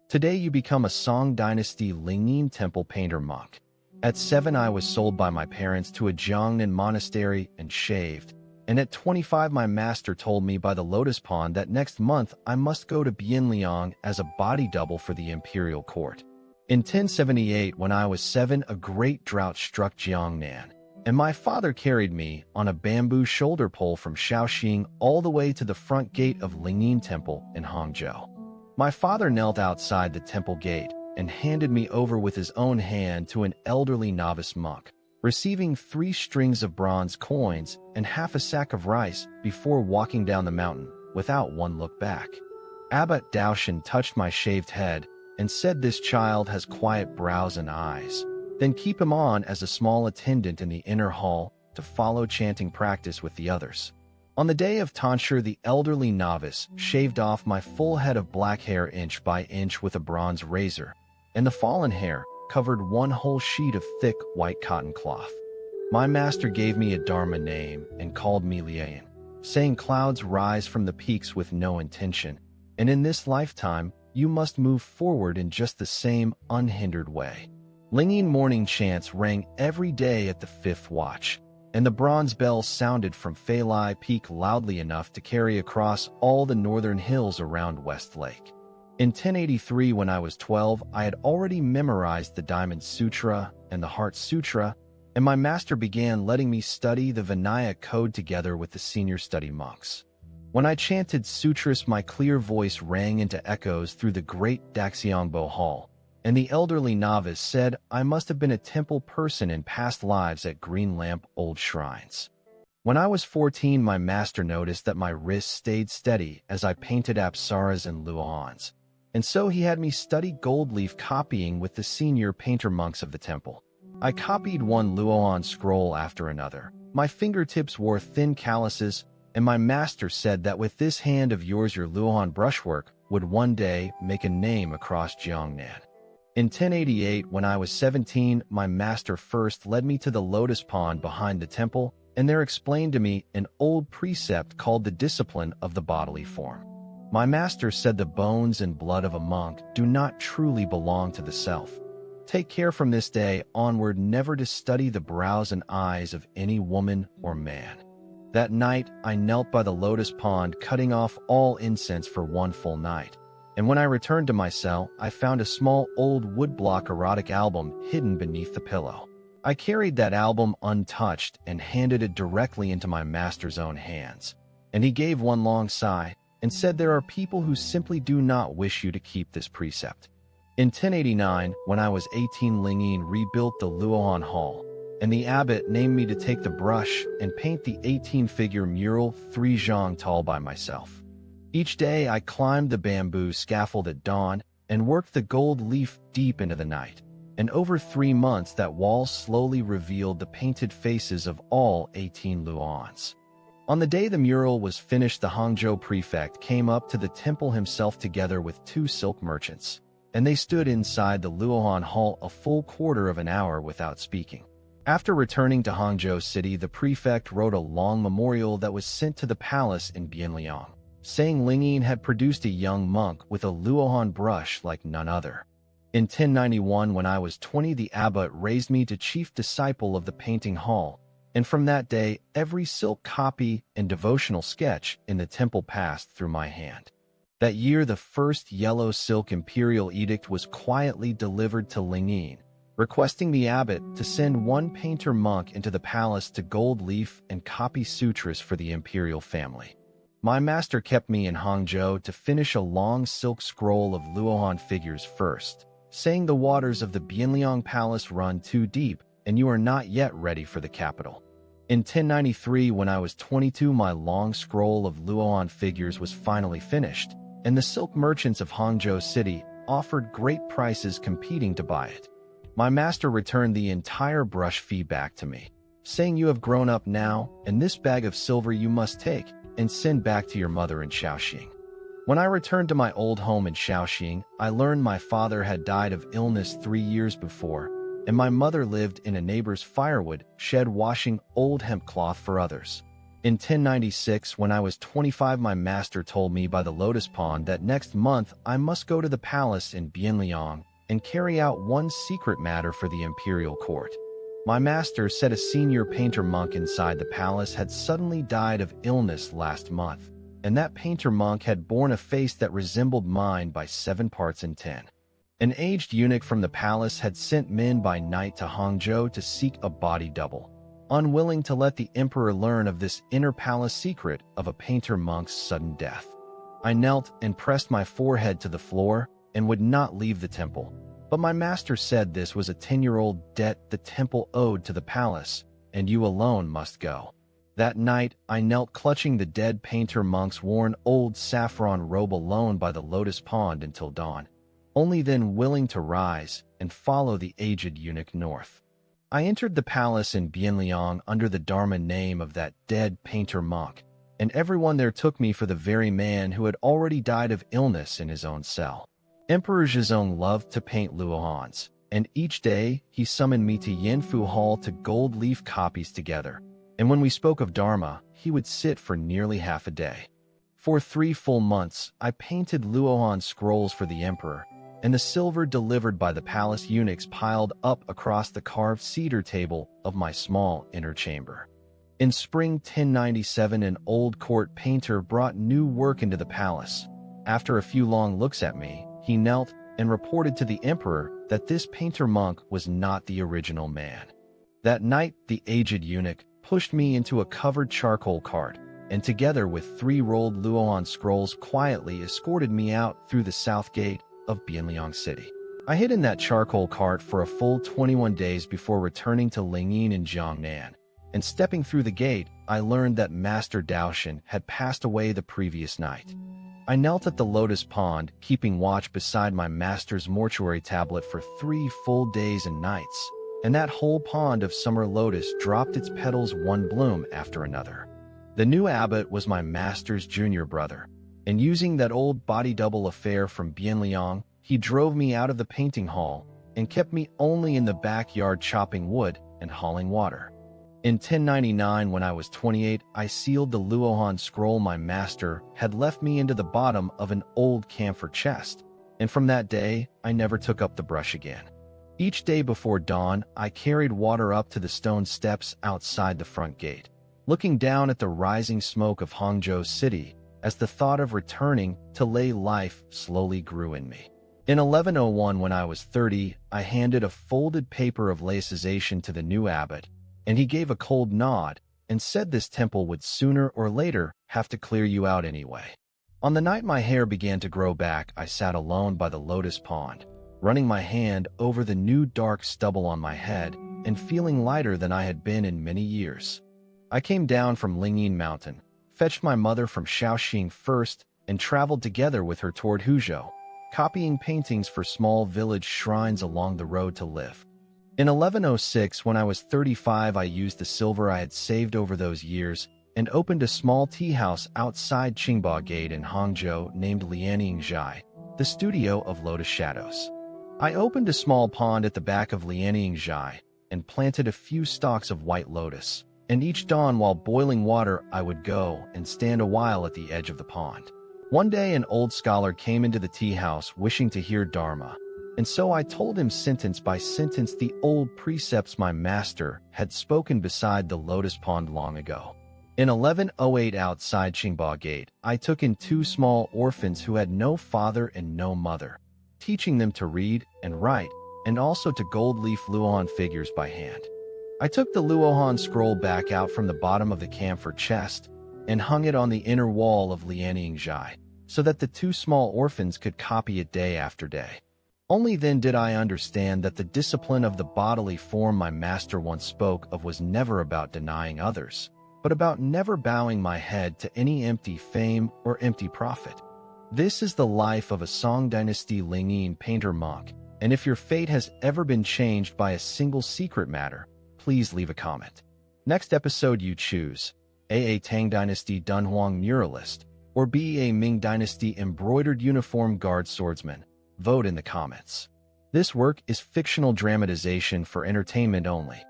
Today you become a Song-dynasty Lingyin temple painter monk. At 7 I was sold by my parents to a Jiangnan monastery and shaved. And at 25 my master told me by the Lotus-Pond that next month I must go to Bianliang as a body double for the imperial court. In 1078 when I was 7 a great drought struck Jiangnan, and my father carried me on a bamboo shoulder pole from Shaoxing all the way to the front gate of Lingyin Temple in Hangzhou. My father knelt outside the temple gate and handed me over with his own hand to an elderly novice monk, receiving 3 strings of bronze coins and half a sack of rice before walking down the mountain without one look back. Abbot Daoshan touched my shaved head and said, "This child has quiet brows and eyes. Then keep him on as a small attendant in the inner hall to follow chanting practice with the others." On the day of tonsure, the elderly novice shaved off my full head of black hair inch by inch with a bronze razor, and the fallen hair covered one whole sheet of thick white cotton cloth. My master gave me a Dharma name and called me Lianyingzhai, saying clouds rise from the peaks with no intention, and in this lifetime you must move forward in just the same unhindered way. Lingyin morning chants rang every day at the 5th watch, and the bronze bell sounded from Feilai Peak loudly enough to carry across all the northern hills around West Lake. In 1083 when I was 12, I had already memorized the Diamond Sutra and the Heart Sutra, and my master began letting me study the Vinaya code together with the senior study monks. When I chanted sutras, my clear voice rang into echoes through the great Daxiangbo Hall, and the elderly novice said I must have been a temple person in past lives at Green Lamp old shrines. When I was 14, my master noticed that my wrists stayed steady as I painted apsaras and luohans, and so he had me study gold leaf copying with the senior painter monks of the temple. I copied one luohan scroll after another. My fingertips wore thin calluses, and my master said that with this hand of yours your luohan brushwork would one day make a name across Jiangnan. In 1088, when I was 17, my master first led me to the Lotus-Pond behind the temple, and there explained to me an old precept called the discipline of the bodily form. My master said the bones and blood of a monk do not truly belong to the self. Take care from this day onward never to study the brows and eyes of any woman or man. That night, I knelt by the Lotus-Pond, cutting off all incense for one full night. And when I returned to my cell, I found a small old woodblock erotic album hidden beneath the pillow. I carried that album untouched and handed it directly into my master's own hands. And he gave one long sigh and said, "There are people who simply do not wish you to keep this precept." In 1089, when I was 18, Lingyin rebuilt the Luohan Hall, and the abbot named me to take the brush and paint the 18-figure mural 3 zhang tall by myself. Each day I climbed the bamboo scaffold at dawn and worked the gold leaf deep into the night, and over 3 months that wall slowly revealed the painted faces of all 18 luohans. On the day the mural was finished, the Hangzhou prefect came up to the temple himself together with 2 silk merchants, and they stood inside the Luohan Hall a full quarter of an hour without speaking. After returning to Hangzhou City, the prefect wrote a long memorial that was sent to the palace in Bianliang, saying Lingyin had produced a young monk with a luohan brush like none other. In 1091, when I was 20, the abbot raised me to chief disciple of the painting hall, and from that day, every silk copy and devotional sketch in the temple passed through my hand. That year, the first yellow silk imperial edict was quietly delivered to Lingyin, requesting the abbot to send one painter monk into the palace to gold leaf and copy sutras for the imperial family. My master kept me in Hangzhou to finish a long silk scroll of luohan figures first, saying the waters of the Bianliang palace run too deep and you are not yet ready for the capital. In 1093, when I was 22, my long scroll of luohan figures was finally finished, and the silk merchants of Hangzhou City offered great prices competing to buy it. My master returned the entire brush fee back to me, saying, "You have grown up now, and this bag of silver you must take and send back to your mother in Shaoxing." When I returned to my old home in Shaoxing, I learned my father had died of illness 3 years before, and my mother lived in a neighbor's firewood shed washing old hemp cloth for others. In 1096, when I was 25, my master told me by the Lotus-Pond that next month I must go to the palace in Bianliang and carry out one secret matter for the imperial court. My master said a senior painter monk inside the palace had suddenly died of illness last month, and that painter monk had borne a face that resembled mine by 7 parts in 10. An aged eunuch from the palace had sent men by night to Hangzhou to seek a body double, unwilling to let the emperor learn of this inner palace secret of a painter monk's sudden death. I knelt and pressed my forehead to the floor and would not leave the temple, but my master said this was a 10-year-old debt the temple owed to the palace, and you alone must go. That night, I knelt clutching the dead painter monk's worn old saffron robe alone by the Lotus-Pond until dawn, only then willing to rise and follow the aged eunuch north. I entered the palace in Bianliang under the Dharma name of that dead painter monk, and everyone there took me for the very man who had already died of illness in his own cell. Emperor Zhezong loved to paint luohans, and each day he summoned me to Yanfu Hall to gold leaf copies together, and when we spoke of Dharma, he would sit for nearly half a day. For 3 full months, I painted luohan scrolls for the emperor, and the silver delivered by the palace eunuchs piled up across the carved cedar table of my small inner chamber. In spring 1097, an old court painter brought new work into the palace. After a few long looks at me, he knelt and reported to the emperor that this painter monk was not the original man. That night, the aged eunuch pushed me into a covered charcoal cart, and together with 3 rolled luohan scrolls quietly escorted me out through the south gate of Bianliang city. I hid in that charcoal cart for a full 21 days before returning to Lingyin in Jiangnan, and stepping through the gate, I learned that Master Daoshan had passed away the previous night. I knelt at the Lotus-Pond, keeping watch beside my master's mortuary tablet for 3 full days and nights, and that whole pond of summer lotus dropped its petals one bloom after another. The new abbot was my master's junior brother, and using that old body double affair from Bianliang, he drove me out of the painting hall and kept me only in the backyard chopping wood and hauling water. In 1099, when I was 28, I sealed the luohan scroll my master had left me into the bottom of an old camphor chest, and from that day, I never took up the brush again. Each day before dawn, I carried water up to the stone steps outside the front gate, looking down at the rising smoke of Hangzhou city as the thought of returning to lay life slowly grew in me. In 1101, when I was 30, I handed a folded paper of laicization to the new abbot, and he gave a cold nod and said this temple would sooner or later have to clear you out anyway. On the night my hair began to grow back, I sat alone by the Lotus-Pond, running my hand over the new dark stubble on my head and feeling lighter than I had been in many years. I came down from Lingyin Mountain, fetched my mother from Shaoxing first, and traveled together with her toward Huzhou, copying paintings for small village shrines along the road to live. In 1106, when I was 35, I used the silver I had saved over those years and opened a small tea house outside Qingba Gate in Hangzhou named Lianyingzhai, the studio of lotus shadows. I opened a small pond at the back of Lianyingzhai and planted a few stalks of white lotus, and each dawn while boiling water I would go and stand a while at the edge of the pond. One day an old scholar came into the tea house wishing to hear Dharma, and so I told him sentence by sentence the old precepts my master had spoken beside the Lotus-Pond long ago. In 1108, outside Qingba Gate, I took in 2 small orphans who had no father and no mother, teaching them to read and write, and also to gold leaf luohan figures by hand. I took the luohan scroll back out from the bottom of the camphor chest and hung it on the inner wall of Lianyingzhai, so that the 2 small orphans could copy it day after day. Only then did I understand that the discipline of the bodily form my master once spoke of was never about denying others, but about never bowing my head to any empty fame or empty profit. This is the life of a Song-dynasty Lingyin painter monk, and if your fate has ever been changed by a single secret matter, please leave a comment. Next episode you choose: A Tang Dynasty Dunhuang muralist, or B a Ming Dynasty embroidered uniform guard swordsman. Vote in the comments. This work is fictional dramatization for entertainment only.